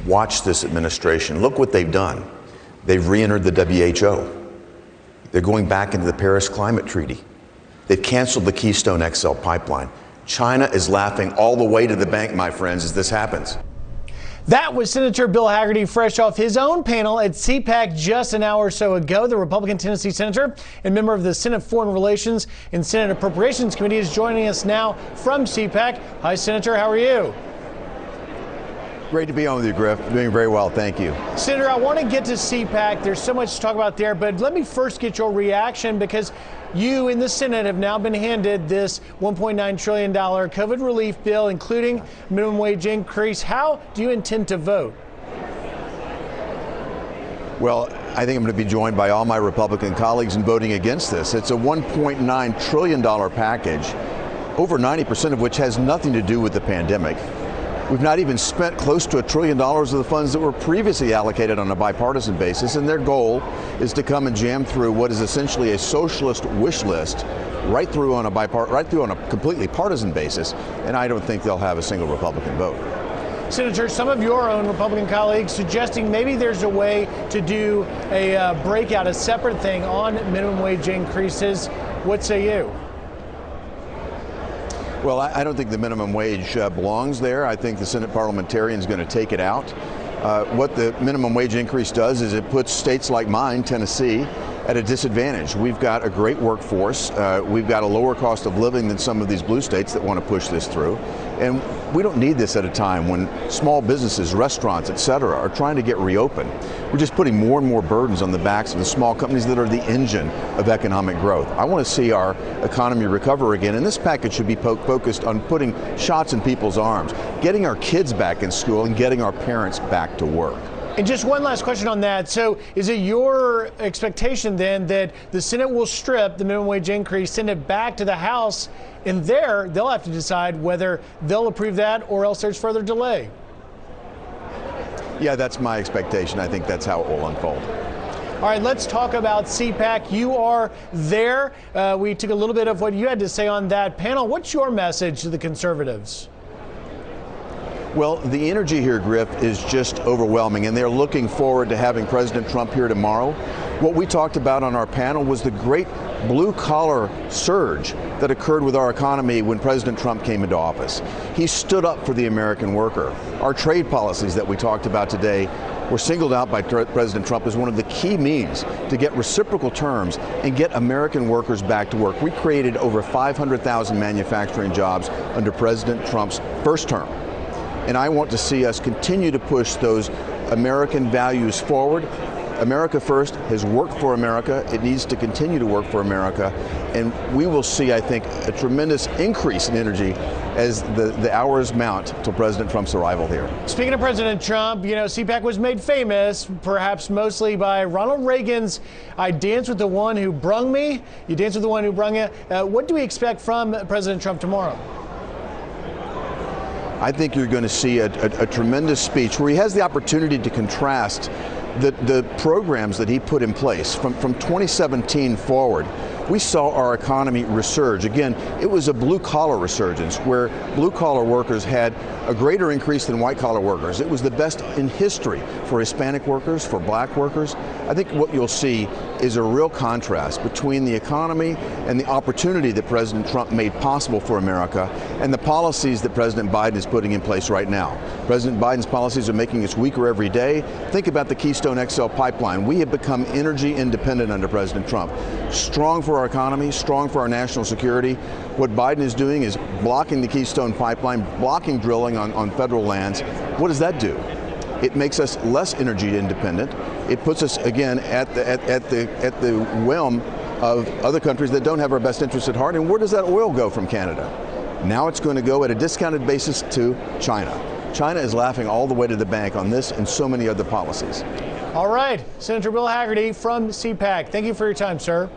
watch this administration. Look what they've done. They've re-entered the WHO. They're going back into the Paris Climate Treaty. They've canceled the Keystone XL pipeline. China is laughing all the way to the bank, my friends, as this happens. That was Senator Bill Hagerty, fresh off his own panel at Cpac just an hour or so ago. The Republican Tennessee senator and member of the Senate Foreign Relations and Senate Appropriations Committee is joining us now from Cpac. Hi, Senator. How are you? Great to be on with you, Griff. Doing very well, thank you. Senator, I want to get to Cpac. There's so much to talk about there, but let me first get your reaction because you in the Senate have now been handed this $1.9 trillion COVID relief bill, including minimum wage increase. How do you intend to vote? Well, I think I'm going to be joined by all my Republican colleagues in voting against this. It's a $1.9 trillion package, over 90% of which has nothing to do with the pandemic. We've not even spent close to $1 trillion of the funds that were previously allocated on a bipartisan basis, and their goal is to come and jam through what is essentially a socialist wish list right through on a completely partisan basis, and I don't think they'll have a single Republican vote. Senator, some of your own Republican colleagues suggesting maybe there's a way to do a breakout, a separate thing on minimum wage increases. What say you? Well, I don't think the minimum wage belongs there. I think the Senate parliamentarian is going to take it out. What the minimum wage increase does is it puts states like mine, Tennessee, at a disadvantage. We've got a great workforce. We've got a lower cost of living than some of these blue states that want to push this through. And we don't need this at a time when small businesses, restaurants, et cetera, are trying to get reopened. We're just putting more and more burdens on the backs of the small companies that are the engine of economic growth. I want to see our economy recover again, and this package should be focused on putting shots in people's arms, getting our kids back in school and getting our parents back to work. And just one last question on that. So is it your expectation then that the Senate will strip the minimum wage increase, send it back to the House, and there they'll have to decide whether they'll approve that or else there's further delay? Yeah, that's my expectation. I think that's how it will unfold. All right, let's talk about Cpac. You are there. We took a little bit of what you had to say on that panel. What's your message to the conservatives? Well, the energy here, Griff, is just overwhelming, and they're looking forward to having President Trump here tomorrow. What we talked about on our panel was the great blue-collar surge that occurred with our economy when President Trump came into office. He stood up for the American worker. Our trade policies that we talked about today were singled out by President Trump as one of the key means to get reciprocal terms and get American workers back to work. We created over 500,000 manufacturing jobs under President Trump's first term. And I want to see us continue to push those American values forward. America First has worked for America. It needs to continue to work for America. And we will see, I think, a tremendous increase in energy as the hours mount till President Trump's arrival here. Speaking of President Trump, you know, Cpac was made famous, perhaps mostly by Ronald Reagan's "I dance with the one who brung me." You dance with the one who brung you. What do we expect from President Trump tomorrow? I think you're going to see a tremendous speech where he has the opportunity to contrast the programs that he put in place from 2017 forward. We saw our economy resurge. Again, it was a blue-collar resurgence where blue-collar workers had a greater increase than white-collar workers. It was the best in history for Hispanic workers, for black workers. I think what you'll see is a real contrast between the economy and the opportunity that President Trump made possible for America and the policies that President Biden is putting in place right now. President Biden's policies are making us weaker every day. Think about the Keystone XL pipeline. We have become energy independent under President Trump. Strong for our economy, strong for our national security. What Biden is doing is blocking the Keystone pipeline, blocking drilling on federal lands. What does that do? It makes us less energy independent. It puts us again at the whim of other countries that don't have our best interests at heart. And where does that oil go from Canada? Now it's going to go at a discounted basis to China. China is laughing all the way to the bank on this and so many other policies. All right, Senator Bill Hagerty from Cpac. Thank you for your time, sir.